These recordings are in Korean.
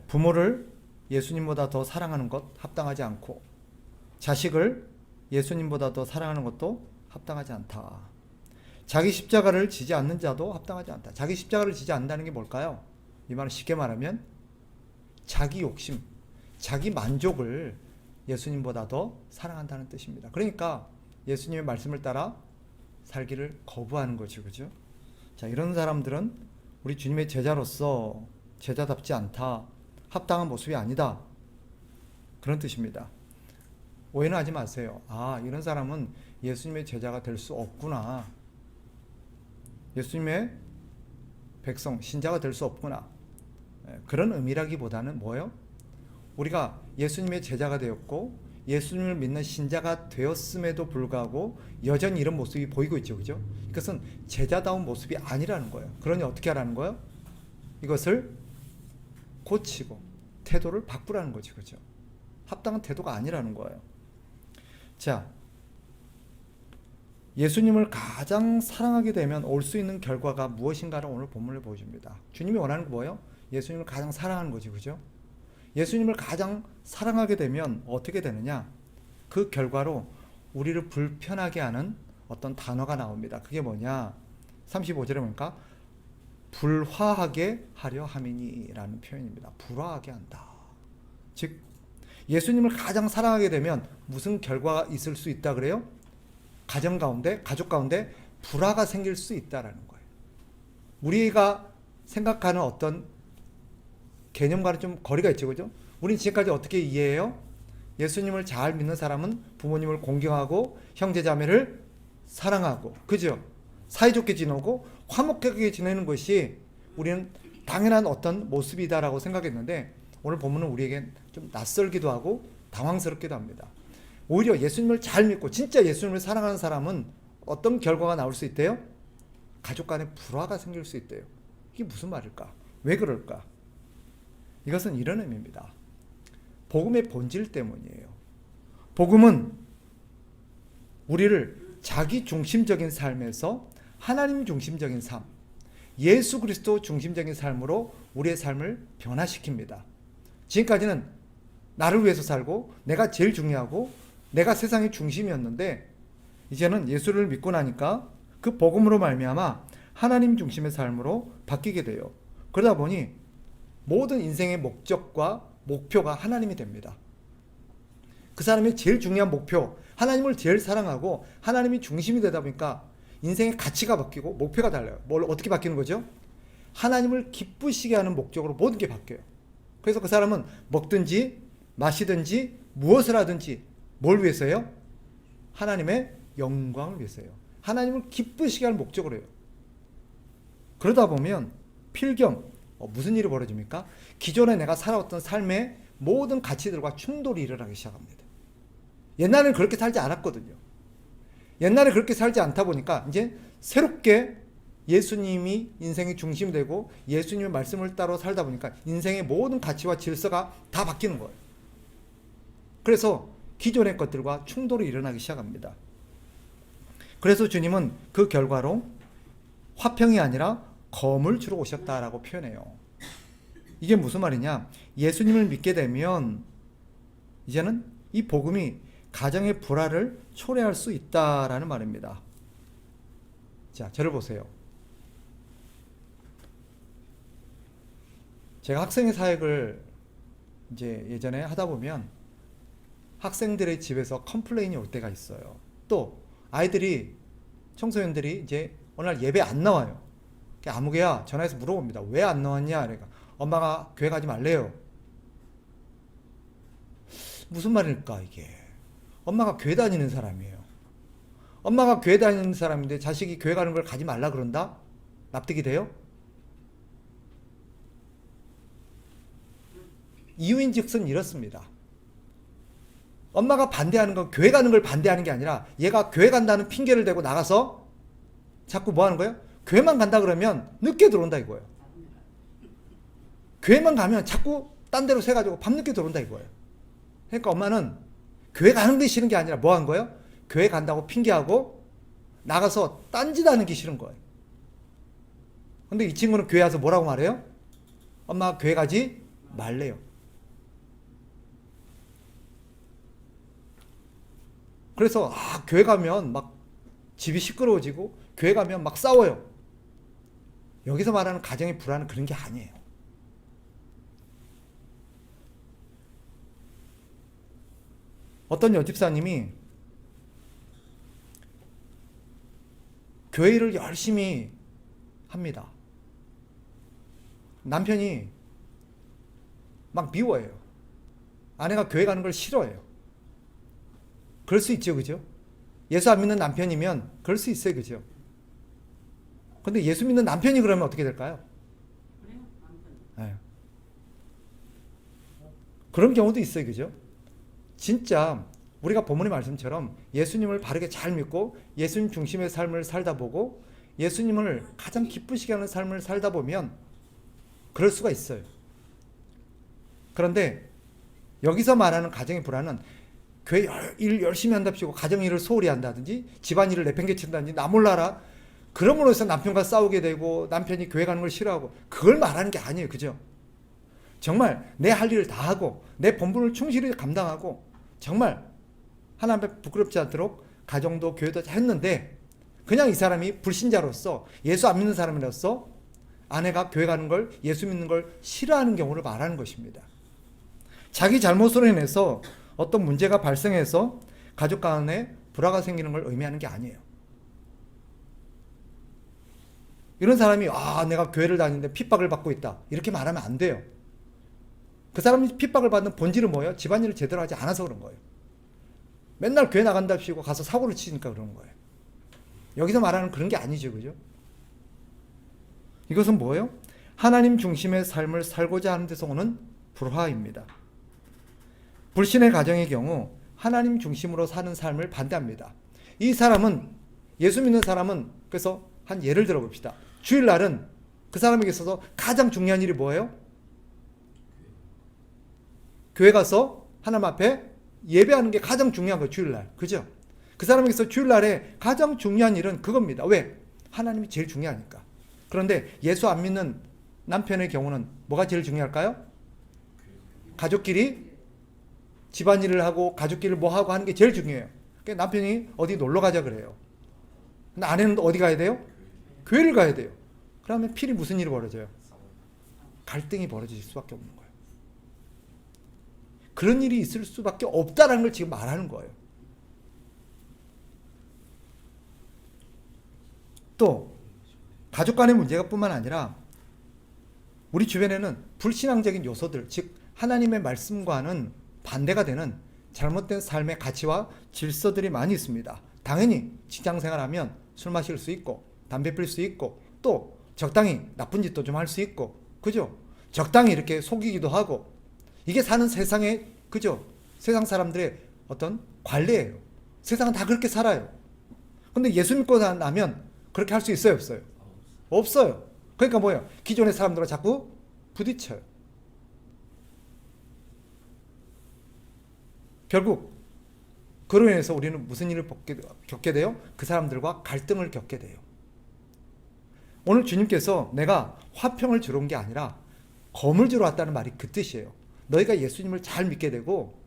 부모를 예수님보다 더 사랑하는 것 합당하지 않고 자식을 예수님보다 더 사랑하는 것도 합당하지 않다. 자기 십자가를 지지 않는 자도 합당하지 않다. 자기 십자가를 지지 않는다는 게 뭘까요? 이 말은 쉽게 말하면 자기 욕심, 자기 만족을 예수님보다 더 사랑한다는 뜻입니다. 그러니까 예수님의 말씀을 따라 살기를 거부하는 거죠. 그죠? 자, 이런 사람들은 우리 주님의 제자로서 제자답지 않다. 합당한 모습이 아니다. 그런 뜻입니다. 오해는 하지 마세요. 아, 이런 사람은 예수님의 제자가 될 수 없구나. 예수님의 백성, 신자가 될 수 없구나. 그런 의미라기보다는 뭐예요? 우리가 예수님의 제자가 되었고 예수님을 믿는 신자가 되었음에도 불구하고 여전히 이런 모습이 보이고 있죠. 그죠? 이것은 제자다운 모습이 아니라는 거예요. 그러니 어떻게 하라는 거예요? 이것을 고치고 태도를 바꾸라는 거죠. 그죠? 합당한 태도가 아니라는 거예요. 자, 예수님을 가장 사랑하게 되면 올 수 있는 결과가 무엇인가를 오늘 본문을 보여줍니다. 주님이 원하는 게 뭐예요? 예수님을 가장 사랑하는 거지. 그죠? 예수님을 가장 사랑하게 되면 어떻게 되느냐? 그 결과로 우리를 불편하게 하는 어떤 단어가 나옵니다. 그게 뭐냐? 35절에 보니까 불화하게 하려 함이니 라는 표현입니다. 불화하게 한다. 즉 예수님을 가장 사랑하게 되면 무슨 결과가 있을 수 있다 그래요? 가정 가운데, 가족 가운데 불화가 생길 수 있다라는 거예요. 우리가 생각하는 어떤 개념과는 좀 거리가 있죠. 그죠? 우린 지금까지 어떻게 이해해요? 예수님을 잘 믿는 사람은 부모님을 공경하고 형제자매를 사랑하고, 그죠? 사이좋게 지내고 화목하게 지내는 것이 우리는 당연한 어떤 모습이다라고 생각했는데 오늘 본문은 우리에게 좀 낯설기도 하고 당황스럽기도 합니다. 오히려 예수님을 잘 믿고 진짜 예수님을 사랑하는 사람은 어떤 결과가 나올 수 있대요? 가족 간에 불화가 생길 수 있대요. 이게 무슨 말일까? 왜 그럴까? 이것은 이런 의미입니다. 복음의 본질 때문이에요. 복음은 우리를 자기 중심적인 삶에서 하나님 중심적인 삶, 예수 그리스도 중심적인 삶으로 우리의 삶을 변화시킵니다. 지금까지는 나를 위해서 살고 내가 제일 중요하고 내가 세상의 중심이었는데 이제는 예수를 믿고 나니까 그 복음으로 말미암아 하나님 중심의 삶으로 바뀌게 돼요. 그러다 보니 모든 인생의 목적과 목표가 하나님이 됩니다. 그 사람의 제일 중요한 목표, 하나님을 제일 사랑하고 하나님이 중심이 되다 보니까 인생의 가치가 바뀌고 목표가 달라요. 뭘 어떻게 바뀌는 거죠? 하나님을 기쁘시게 하는 목적으로 모든 게 바뀌어요. 그래서 그 사람은 먹든지 마시든지 무엇을 하든지 뭘 위해서요? 하나님의 영광을 위해서요. 하나님을 기쁘시게 하는 목적으로 해요. 그러다 보면 필경 무슨 일이 벌어집니까? 기존에 내가 살아왔던 삶의 모든 가치들과 충돌이 일어나기 시작합니다. 옛날에는 그렇게 살지 않았거든요. 옛날에 그렇게 살지 않다 보니까 이제 새롭게 예수님이 인생의 중심이 되고 예수님의 말씀을 따라 살다 보니까 인생의 모든 가치와 질서가 다 바뀌는 거예요. 그래서 기존의 것들과 충돌이 일어나기 시작합니다. 그래서 주님은 그 결과로 화평이 아니라 검을 주러 오셨다라고 표현해요. 이게 무슨 말이냐? 예수님을 믿게 되면 이제는 이 복음이 가정의 불화를 초래할 수 있다라는 말입니다. 자, 저를 보세요. 제가 학생의 사역을 이제 예전에 하다 보면 학생들의 집에서 컴플레인이 올 때가 있어요. 또 아이들이 청소년들이 이제 어느 날 예배 안 나와요. 아무개야 전화해서 물어봅니다. 왜 안 나왔냐? 그러니까 엄마가 교회 가지 말래요. 무슨 말일까 이게? 엄마가 교회 다니는 사람이에요. 엄마가 교회 다니는 사람인데 자식이 교회 가는 걸 가지 말라 그런다? 납득이 돼요? 이유인즉슨 이렇습니다. 엄마가 반대하는 건 교회 가는 걸 반대하는 게 아니라 얘가 교회 간다는 핑계를 대고 나가서 자꾸 뭐 하는 거예요? 교회만 간다 그러면 늦게 들어온다 이거예요. 교회만 가면 자꾸 딴 데로 새가지고 밤늦게 들어온다 이거예요. 그러니까 엄마는 교회 가는 게 싫은 게 아니라 뭐 한 거예요? 교회 간다고 핑계하고 나가서 딴짓하는 게 싫은 거예요. 근데 이 친구는 교회 와서 뭐라고 말해요? 엄마가 교회 가지 말래요. 그래서 교회 가면 막 집이 시끄러워지고 교회 가면 막 싸워요. 여기서 말하는 가정의 불화는 그런 게 아니에요. 어떤 여집사님이 교회를 열심히 합니다. 남편이 막 미워해요. 아내가 교회 가는 걸 싫어해요. 그럴 수 있죠, 그죠? 예수 안 믿는 남편이면 그럴 수 있어요, 그죠? 근데 예수 믿는 남편이 그러면 어떻게 될까요? 네. 그런 경우도 있어요, 그죠? 진짜 우리가 본문의 말씀처럼 예수님을 바르게 잘 믿고 예수님 중심의 삶을 살다 보고 예수님을 가장 기쁘시게 하는 삶을 살다 보면 그럴 수가 있어요. 그런데 여기서 말하는 가정의 불화는 교회 일 열심히 한답시고 가정 일을 소홀히 한다든지 집안 일을 내팽개친다든지 나 몰라라 그러므로 해서 남편과 싸우게 되고 남편이 교회 가는 걸 싫어하고 그걸 말하는 게 아니에요. 그죠? 정말 내 할 일을 다 하고 내 본분을 충실히 감당하고 정말 하나님 앞에 부끄럽지 않도록 가정도 교회도 했는데 그냥 이 사람이 불신자로서 예수 안 믿는 사람이로서 아내가 교회 가는 걸 예수 믿는 걸 싫어하는 경우를 말하는 것입니다. 자기 잘못으로 인해서 어떤 문제가 발생해서 가족 간에 불화가 생기는 걸 의미하는 게 아니에요. 이런 사람이 내가 교회를 다니는데 핍박을 받고 있다 이렇게 말하면 안 돼요. 그 사람이 핍박을 받는 본질은 뭐예요? 집안일을 제대로 하지 않아서 그런 거예요. 맨날 교회 나간답시고 가서 사고를 치니까 그런 거예요. 여기서 말하는 그런 게 아니죠, 그죠? 이것은 뭐예요? 하나님 중심의 삶을 살고자 하는 데서 오는 불화입니다. 불신의 가정의 경우 하나님 중심으로 사는 삶을 반대합니다. 이 사람은 예수 믿는 사람은 그래서 한 예를 들어 봅시다. 주일날은 그 사람에게 있어서 가장 중요한 일이 뭐예요? 교회 가서 하나님 앞에 예배하는 게 가장 중요한 거예요. 주일날. 그죠? 그 사람에게 있어서 주일날에 가장 중요한 일은 그겁니다. 왜? 하나님이 제일 중요하니까. 그런데 예수 안 믿는 남편의 경우는 뭐가 제일 중요할까요? 가족끼리 집안일을 하고 가족끼리 뭐 하고 하는 게 제일 중요해요. 그러니까 남편이 어디 놀러 가자 그래요. 근데 아내는 어디 가야 돼요? 교회를 가야 돼요. 그러면 필히 무슨 일이 벌어져요? 갈등이 벌어질 수밖에 없는 거예요. 그런 일이 있을 수밖에 없다는 걸 지금 말하는 거예요. 또 가족 간의 문제가 뿐만 아니라 우리 주변에는 불신앙적인 요소들, 즉 하나님의 말씀과는 반대가 되는 잘못된 삶의 가치와 질서들이 많이 있습니다. 당연히 직장생활하면 술 마실 수 있고 담배 필 수 있고 또 적당히 나쁜 짓도 좀 할 수 있고 그죠? 적당히 이렇게 속이기도 하고 이게 사는 세상의 그죠? 세상 사람들의 어떤 관례예요. 세상은 다 그렇게 살아요. 근데 예수 믿고 나면 그렇게 할 수 있어요, 없어요? 없어요. 그러니까 뭐예요? 기존의 사람들과 자꾸 부딪혀요. 결국 그로 인해서 우리는 무슨 일을 겪게 돼요? 그 사람들과 갈등을 겪게 돼요. 오늘 주님께서 내가 화평을 주러 온 게 아니라 검을 주러 왔다는 말이 그 뜻이에요. 너희가 예수님을 잘 믿게 되고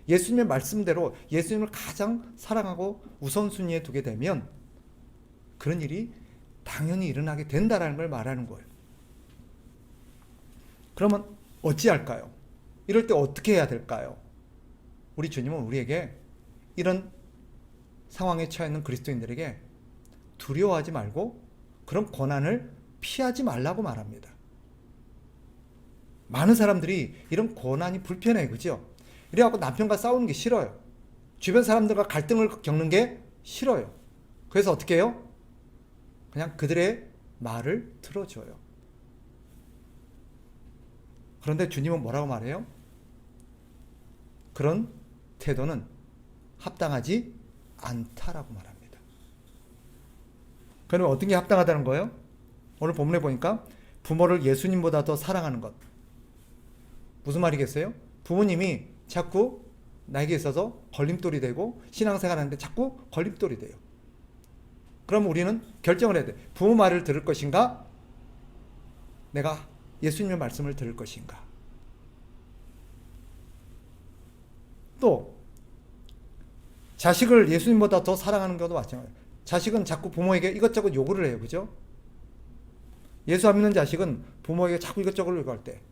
예수님의 말씀대로 예수님을 가장 사랑하고 우선순위에 두게 되면 그런 일이 당연히 일어나게 된다라는 걸 말하는 거예요. 그러면 어찌할까요? 이럴 때 어떻게 해야 될까요? 우리 주님은 우리에게 이런 상황에 처해 있는 그리스도인들에게 두려워하지 말고 그런 고난을 피하지 말라고 말합니다. 많은 사람들이 이런 고난이 불편해요. 그죠? 이래갖고 남편과 싸우는 게 싫어요. 주변 사람들과 갈등을 겪는 게 싫어요. 그래서 어떻게 해요? 그냥 그들의 말을 들어줘요. 그런데 주님은 뭐라고 말해요? 그런 태도는 합당하지 않다라고 말합니다. 그러면 어떤 게 합당하다는 거예요? 오늘 본문에 보니까 부모를 예수님보다 더 사랑하는 것. 무슨 말이겠어요? 부모님이 자꾸 나에게 있어서 걸림돌이 되고 신앙생활 하는데 자꾸 걸림돌이 돼요. 그럼 우리는 결정을 해야 돼. 부모 말을 들을 것인가? 내가 예수님의 말씀을 들을 것인가? 또 자식을 예수님보다 더 사랑하는 경우도 마찬가지예요. 자식은 자꾸 부모에게 이것저것 요구를 해요. 그죠? 예수 안 믿는 자식은 부모에게 자꾸 이것저것 요구할 때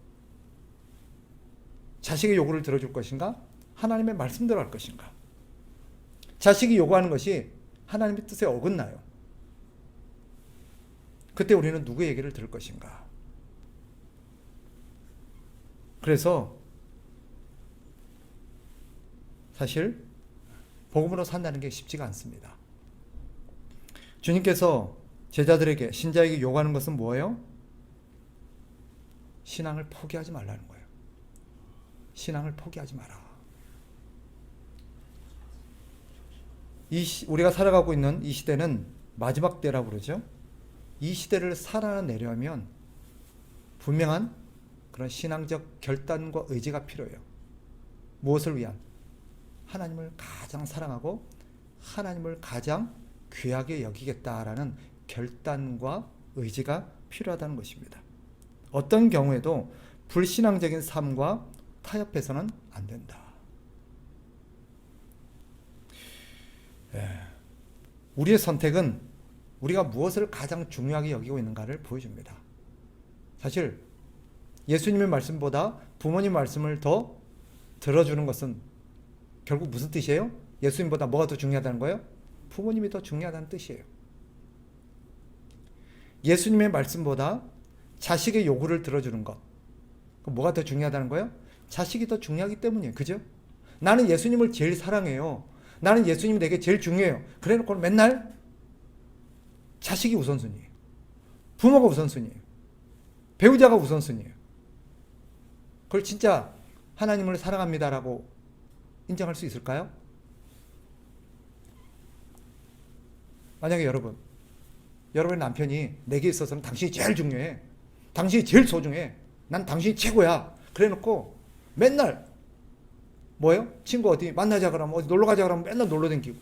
자식의 요구를 들어줄 것인가? 하나님의 말씀대로 할 것인가? 자식이 요구하는 것이 하나님의 뜻에 어긋나요. 그때 우리는 누구의 얘기를 들을 것인가? 그래서 사실 복음으로 산다는 게 쉽지가 않습니다. 주님께서 제자들에게, 신자에게 요구하는 것은 뭐예요? 신앙을 포기하지 말라는 거예요. 신앙을 포기하지 마라. 우리가 살아가고 있는 이 시대는 마지막 때라고 그러죠. 이 시대를 살아내려면 분명한 그런 신앙적 결단과 의지가 필요해요. 무엇을 위한? 하나님을 가장 사랑하고 하나님을 가장 귀하게 여기겠다라는 결단과 의지가 필요하다는 것입니다. 어떤 경우에도 불신앙적인 삶과 타협해서는 안 된다. 우리의 선택은 우리가 무엇을 가장 중요하게 여기고 있는가를 보여줍니다. 사실 예수님의 말씀보다 부모님 말씀을 더 들어주는 것은 결국 무슨 뜻이에요? 예수님보다 뭐가 더 중요하다는 거예요? 부모님이 더 중요하다는 뜻이에요. 예수님의 말씀보다 자식의 요구를 들어주는 것, 뭐가 더 중요하다는 거예요? 자식이 더 중요하기 때문이에요. 그죠? 나는 예수님을 제일 사랑해요. 나는 예수님이 내게 제일 중요해요. 그래 놓고 맨날 자식이 우선순위예요. 부모가 우선순위예요. 배우자가 우선순위예요. 그걸 진짜 하나님을 사랑합니다라고 인정할 수 있을까요? 만약에 여러분의 남편이 내게 있어서는 당신이 제일 중요해. 당신이 제일 소중해. 난 당신이 최고야. 그래 놓고 맨날 뭐예요? 친구 어디 만나자 그러면 어디 놀러 가자 그러면 맨날 놀러 다니고,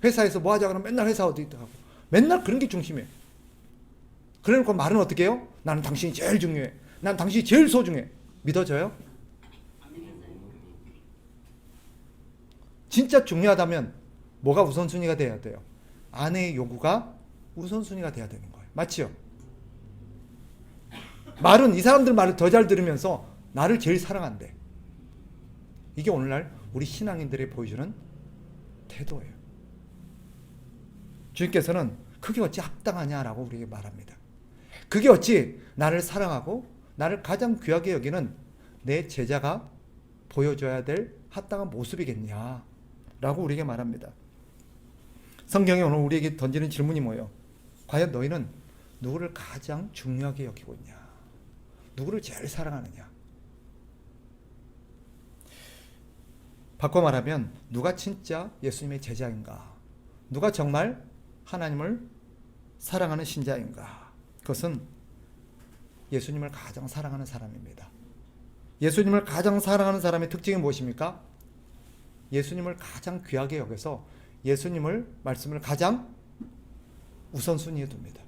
회사에서 뭐 하자 그러면 맨날 회사 어디 하고, 맨날 그런 게 중심이에요. 그래 놓고 말은 어떻게 해요? 나는 당신이 제일 중요해. 난 당신이 제일 소중해. 믿어져요? 진짜 중요하다면 뭐가 우선순위가 돼야 돼요? 아내의 요구가 우선순위가 돼야 되는 거예요. 맞죠? 말은 이 사람들 말을 더 잘 들으면서 나를 제일 사랑한대. 이게 오늘날 우리 신앙인들이 보여주는 태도예요. 주님께서는 그게 어찌 합당하냐라고 우리에게 말합니다. 그게 어찌 나를 사랑하고 나를 가장 귀하게 여기는 내 제자가 보여줘야 될 합당한 모습이겠냐 라고 우리에게 말합니다. 성경이 오늘 우리에게 던지는 질문이 뭐예요? 과연 너희는 누구를 가장 중요하게 여기고 있냐? 누구를 제일 사랑하느냐? 바꿔 말하면 누가 진짜 예수님의 제자인가? 누가 정말 하나님을 사랑하는 신자인가? 그것은 예수님을 가장 사랑하는 사람입니다. 예수님을 가장 사랑하는 사람의 특징이 무엇입니까? 예수님을 가장 귀하게 여겨서 예수님을 말씀을 가장 우선순위에 둡니다.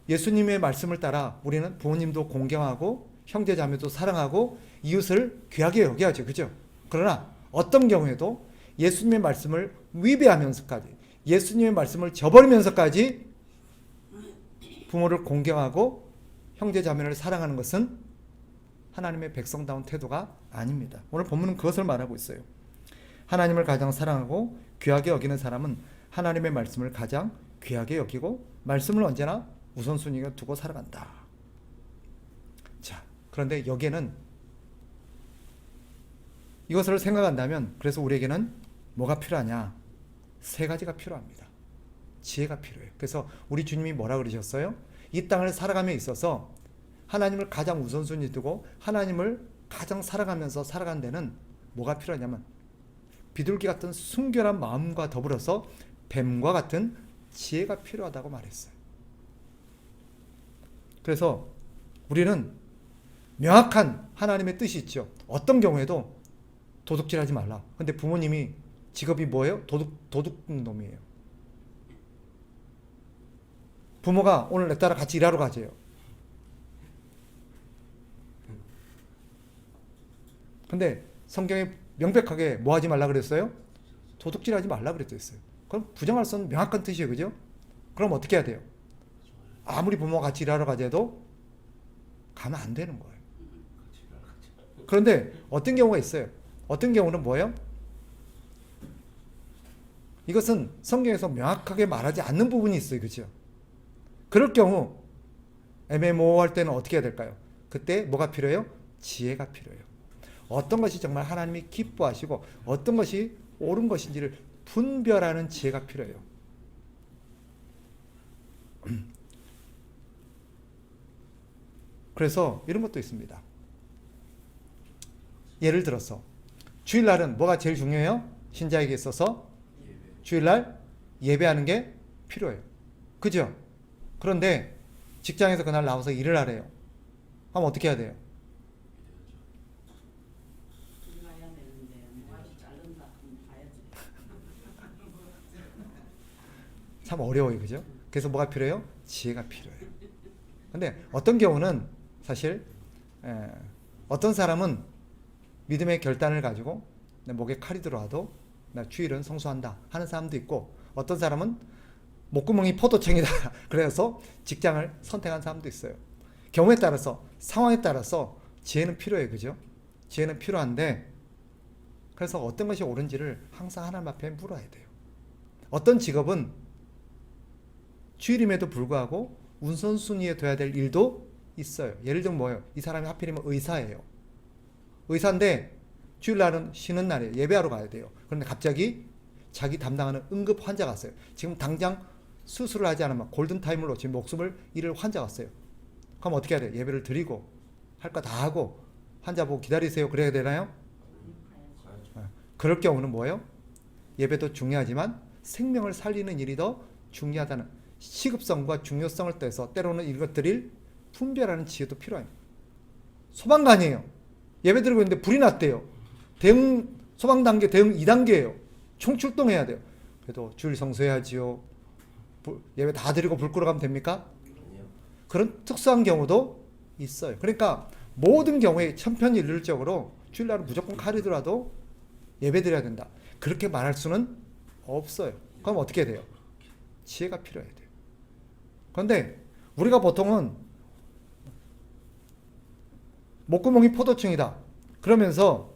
예수님의 말씀을 따라 우리는 부모님도 공경하고 형제 자매도 사랑하고 이웃을 귀하게 여겨야죠. 그죠? 그러나 어떤 경우에도 예수님의 말씀을 위배하면서까지, 예수님의 말씀을 저버리면서까지 부모를 공경하고 형제 자매를 사랑하는 것은 하나님의 백성다운 태도가 아닙니다. 오늘 본문은 그것을 말하고 있어요. 하나님을 가장 사랑하고 귀하게 여기는 사람은 하나님의 말씀을 가장 귀하게 여기고 말씀을 언제나 우선순위가 두고 살아간다. 자, 그런데 여기에는 이것을 생각한다면 그래서 우리에게는 뭐가 필요하냐? 세 가지가 필요합니다. 지혜가 필요해요. 그래서 우리 주님이 뭐라 그러셨어요? 이 땅을 살아감에 있어서 하나님을 가장 우선순위 두고 하나님을 가장 살아가면서 살아간 데는 뭐가 필요하냐면 비둘기 같은 순결한 마음과 더불어서 뱀과 같은 지혜가 필요하다고 말했어요. 그래서 우리는 명확한 하나님의 뜻이 있죠. 어떤 경우에도 도둑질하지 말라. 근데 부모님이 직업이 뭐예요? 도둑놈이에요. 부모가 오늘 내 딸아 같이 일하러 가재요. 근데 성경에 명백하게 뭐 하지 말라 그랬어요? 도둑질하지 말라 그랬어요. 그럼 부정할 수 없는 명확한 뜻이에요. 그죠? 그럼 어떻게 해야 돼요? 아무리 부모가 같이 일하러 가자도 가면 안 되는 거예요. 그런데 어떤 경우가 있어요. 어떤 경우는 뭐예요? 이것은 성경에서 명확하게 말하지 않는 부분이 있어요. 그죠? 그럴 경우 애매모호할 때는 어떻게 해야 될까요? 그때 뭐가 필요해요? 지혜가 필요해요. 어떤 것이 정말 하나님이 기뻐하시고 어떤 것이 옳은 것인지를 분별하는 지혜가 필요해요. 그래서 이런 것도 있습니다. 예를 들어서 주일날은 뭐가 제일 중요해요? 신자에게 있어서 주일날 예배하는 게 필요해요. 그죠? 그런데 직장에서 그날 나와서 일을 하래요. 그럼 어떻게 해야 돼요? 참 어려워요. 그죠? 그래서 뭐가 필요해요? 지혜가 필요해요. 근데 어떤 경우는 사실 어떤 사람은 믿음의 결단을 가지고 내 목에 칼이 들어와도 나 주일은 성수한다 하는 사람도 있고, 어떤 사람은 목구멍이 포도청이다 그래서 직장을 선택한 사람도 있어요. 경우에 따라서 상황에 따라서 지혜는 필요해요. 그죠? 지혜는 필요한데, 그래서 어떤 것이 옳은지를 항상 하나님 앞에 물어야 돼요. 어떤 직업은 주일임에도 불구하고 우선순위에 둬야 될 일도 있어요. 예를 들면 뭐예요? 이 사람이 하필이면 의사예요. 의사인데 주일날은 쉬는 날이에요. 예배하러 가야 돼요. 그런데 갑자기 자기 담당하는 응급 환자가 왔어요. 지금 당장 수술을 하지 않으면 골든타임을 놓친 목숨을 잃을 환자가 왔어요. 그럼 어떻게 해야 돼요? 예배를 드리고 할 거 다 하고 환자 보고 기다리세요 그래야 되나요? 그럴 경우는 뭐예요? 예배도 중요하지만 생명을 살리는 일이 더 중요하다는 시급성과 중요성을 떼서 때로는 이것들을 분별하는 지혜도 필요해요. 소방관이에요. 예배 드리고 있는데 불이 났대요. 대응 소방 단계 대응 2단계예요. 총출동해야 돼요. 그래도 주일 성수해야지요. 예배 다 드리고 불 끄러 가면 됩니까? 그런 특수한 경우도 있어요. 그러니까 모든 경우에 천편일률적으로 주일날은 무조건 칼이더라도 예배 드려야 된다, 그렇게 말할 수는 없어요. 그럼 어떻게 돼요? 지혜가 필요해야 돼요. 그런데 우리가 보통은 목구멍이 포도청이다 그러면서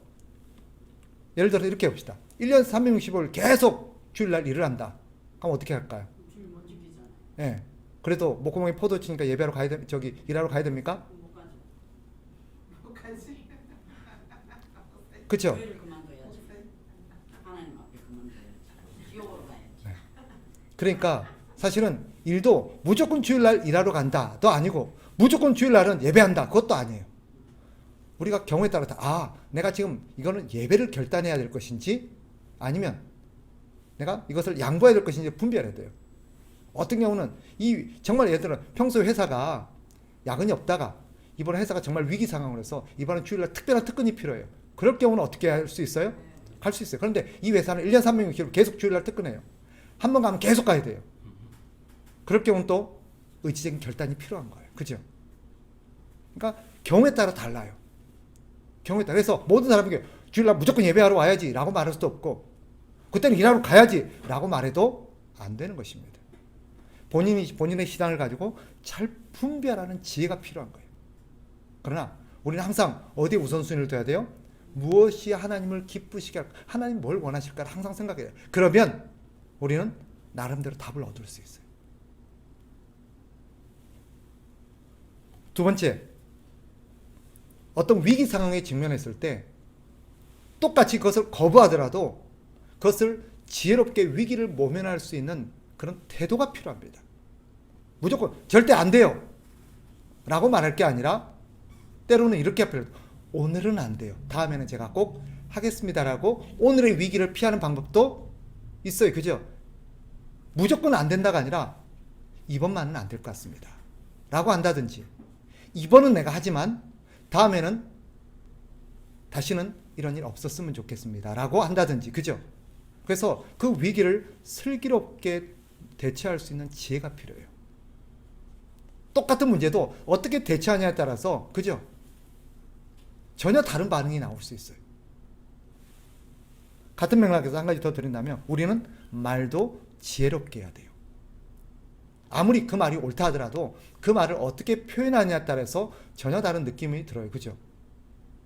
예를 들어서 이렇게 해봅시다. 1년 365일 계속 주일날 일을 한다. 그럼 어떻게 할까요? 예. 그래도 목구멍이 포도청이니까 예배하러 가야 돼, 일하러 가야 됩니까? 못 가지. 그렇죠? 그러니까 사실은 일도 무조건 주일날 일하러 간다도 아니고 무조건 주일날은 예배한다 그것도 아니에요. 우리가 경우에 따라 내가 지금 이거는 예배를 결단해야 될 것인지 아니면 내가 이것을 양보해야 될 것인지 분별해야 돼요. 어떤 경우는 정말 예를 들어 평소에 회사가 야근이 없다가 이번 회사가 정말 위기 상황으로 해서 이번엔 주일날 특별한 특근이 필요해요. 그럴 경우는 어떻게 할 수 있어요? 갈 수 있어요. 그런데 이 회사는 1년 365일 계속 주일날 특근해요. 한 번 가면 계속 가야 돼요. 그럴 경우는 또 의지적인 결단이 필요한 거예요. 그죠? 그러니까 경우에 따라 달라요. 경우에 따라. 그래서 모든 사람에게 주일날 무조건 예배하러 와야지 라고 말할 수도 없고 그때는 일하러 가야지 라고 말해도 안 되는 것입니다. 본인의 신앙을 가지고 잘 분별하는 지혜가 필요한 거예요. 그러나 우리는 항상 어디에 우선순위를 둬야 돼요? 무엇이 하나님을 기쁘시게 할까? 하나님 뭘 원하실까를 항상 생각해야 돼요. 그러면 우리는 나름대로 답을 얻을 수 있어요. 두 번째, 어떤 위기 상황에 직면했을 때 똑같이 그것을 거부하더라도 그것을 지혜롭게 위기를 모면할 수 있는 그런 태도가 필요합니다. 무조건 절대 안 돼요 라고 말할 게 아니라 때로는 이렇게 필요해요. 오늘은 안 돼요. 다음에는 제가 꼭 하겠습니다라고 오늘의 위기를 피하는 방법도 있어요. 그죠? 무조건 안 된다가 아니라 이번만은 안 될 것 같습니다 라고 한다든지, 이번은 내가 하지만 다음에는 다시는 이런 일 없었으면 좋겠습니다 라고 한다든지. 그죠? 그래서 그 위기를 슬기롭게 대처할 수 있는 지혜가 필요해요. 똑같은 문제도 어떻게 대처하냐에 따라서, 그죠? 전혀 다른 반응이 나올 수 있어요. 같은 맥락에서 한 가지 더 드린다면 우리는 말도 지혜롭게 해야 돼요. 아무리 그 말이 옳다 하더라도 그 말을 어떻게 표현하느냐에 따라서 전혀 다른 느낌이 들어요. 그죠?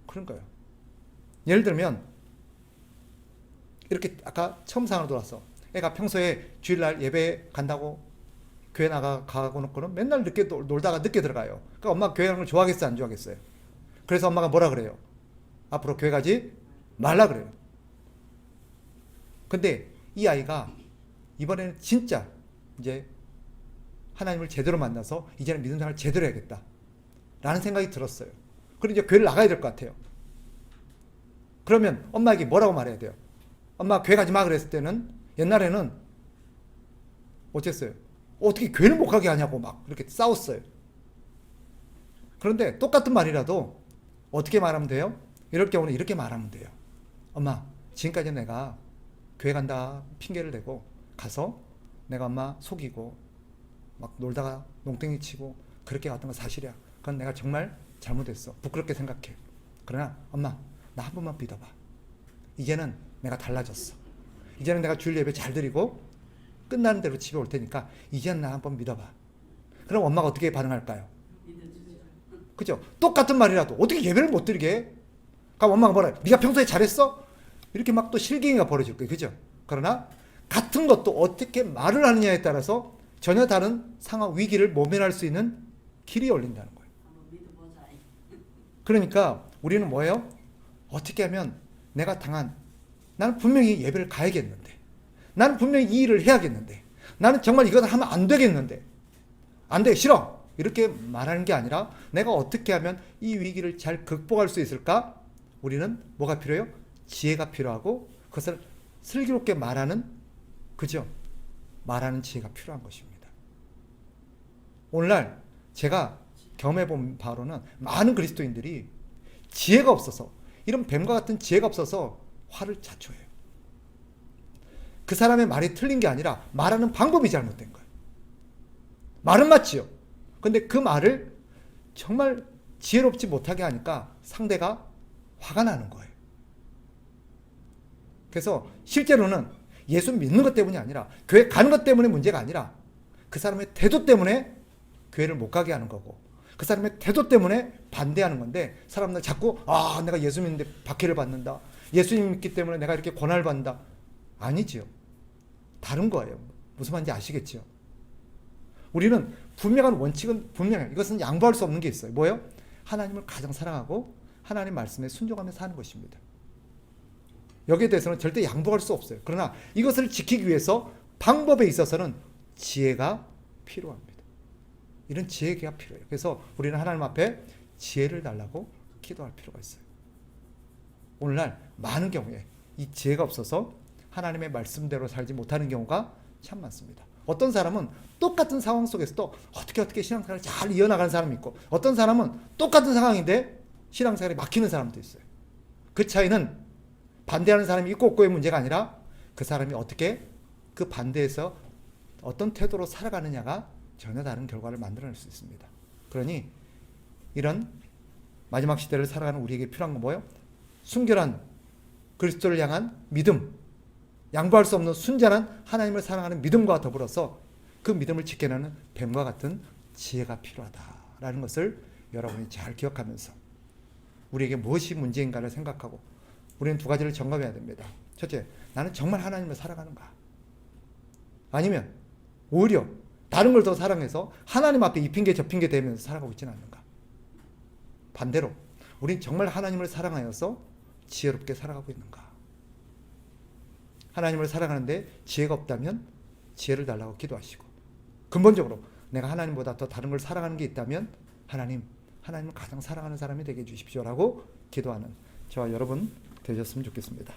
그런 거예요. 예를 들면 이렇게 아까 처음 상황으로 돌아서 애가 평소에 주일날 예배 간다고 교회 가고 놓고는 맨날 늦게 놀다가 늦게 들어가요. 그러니까 엄마가 교회 가는 걸 좋아하겠어요? 안 좋아하겠어요? 그래서 엄마가 뭐라 그래요? 앞으로 교회 가지 말라 그래요. 근데 이 아이가 이번에는 진짜 이제 하나님을 제대로 만나서 이제는 믿음 생활을 제대로 해야겠다 라는 생각이 들었어요. 그리고 이제 교회를 나가야 될 것 같아요. 그러면 엄마에게 뭐라고 말해야 돼요? 엄마 교회 가지 마 그랬을 때는 옛날에는 어쨌어요? 어떻게 교회를 못 가게 하냐고 막 이렇게 싸웠어요. 그런데 똑같은 말이라도 어떻게 말하면 돼요? 이럴 경우는 이렇게 말하면 돼요. 엄마 지금까지 내가 교회 간다 핑계를 대고 가서 내가 엄마 속이고 막 놀다가 농땡이 치고 그렇게 갔던 건 사실이야. 그건 내가 정말 잘못했어. 부끄럽게 생각해. 그러나 엄마 나 한 번만 믿어봐. 이제는 내가 달라졌어. 이제는 내가 주일 예배 잘 드리고 끝나는 대로 집에 올 테니까 이제는 나 한 번 믿어봐. 그럼 엄마가 어떻게 반응할까요? 그죠? 똑같은 말이라도 어떻게 예배를 못 드리게 해? 그럼 엄마가 뭐라 해? 네가 평소에 잘했어? 이렇게 막 또 실갱이가 벌어질 거예요. 그죠? 그러나 같은 것도 어떻게 말을 하느냐에 따라서 전혀 다른 상황, 위기를 모면할 수 있는 길이 열린다는 거예요. 그러니까 우리는 뭐예요? 어떻게 하면 나는 분명히 예배를 가야겠는데, 나는 분명히 이 일을 해야겠는데, 나는 정말 이것을 하면 안 되겠는데, 안 돼, 싫어! 이렇게 말하는 게 아니라 내가 어떻게 하면 이 위기를 잘 극복할 수 있을까? 우리는 뭐가 필요해요? 지혜가 필요하고 그것을 슬기롭게 말하는, 그죠? 말하는 지혜가 필요한 것입니다. 오늘날 제가 경험해본 바로는 많은 그리스도인들이 지혜가 없어서, 이런 뱀과 같은 지혜가 없어서 화를 자초해요. 그 사람의 말이 틀린 게 아니라 말하는 방법이 잘못된 거예요. 말은 맞지요. 근데 그 말을 정말 지혜롭지 못하게 하니까 상대가 화가 나는 거예요. 그래서 실제로는 예수 믿는 것 때문이 아니라, 교회 가는 것 때문에 문제가 아니라 그 사람의 태도 때문에 교회를 못 가게 하는 거고, 그 사람의 태도 때문에 반대하는 건데, 사람들 자꾸 내가 예수 믿는데 박해를 받는다, 예수님 믿기 때문에 내가 이렇게 고난을 받는다. 아니지요. 다른 거예요. 무슨 말인지 아시겠죠? 우리는 분명한 원칙은 분명해요. 이것은 양보할 수 없는 게 있어요. 뭐예요? 하나님을 가장 사랑하고 하나님 말씀에 순종하며 사는 것입니다. 여기에 대해서는 절대 양보할 수 없어요. 그러나 이것을 지키기 위해서 방법에 있어서는 지혜가 필요합니다. 이런 지혜가 필요해요. 그래서 우리는 하나님 앞에 지혜를 달라고 기도할 필요가 있어요. 오늘날 많은 경우에 이 지혜가 없어서 하나님의 말씀대로 살지 못하는 경우가 참 많습니다. 어떤 사람은 똑같은 상황 속에서도 어떻게 신앙생활을 잘 이어나가는 사람이 있고, 어떤 사람은 똑같은 상황인데 신앙생활이 막히는 사람도 있어요. 그 차이는 반대하는 사람이 있고 없고의 문제가 아니라 그 사람이 어떻게 그 반대에서 어떤 태도로 살아가느냐가 전혀 다른 결과를 만들어낼 수 있습니다. 그러니 이런 마지막 시대를 살아가는 우리에게 필요한 건 뭐예요? 순결한 그리스도를 향한 믿음, 양보할 수 없는 순전한 하나님을 사랑하는 믿음과 더불어서 그 믿음을 지켜내는 뱀과 같은 지혜가 필요하다라는 것을 여러분이 잘 기억하면서 우리에게 무엇이 문제인가를 생각하고, 우리는 두 가지를 점검해야 됩니다. 첫째, 나는 정말 하나님을 사랑하는가? 아니면 오히려 다른 걸 더 사랑해서 하나님 앞에 이 핑계 저 핑계 대면서 살아가고 있지는 않는가? 반대로 우린 정말 하나님을 사랑하여서 지혜롭게 살아가고 있는가? 하나님을 사랑하는데 지혜가 없다면 지혜를 달라고 기도하시고, 근본적으로 내가 하나님보다 더 다른 걸 사랑하는 게 있다면 하나님을 가장 사랑하는 사람이 되게 해주십시오라고 기도하는 저와 여러분 되셨으면 좋겠습니다.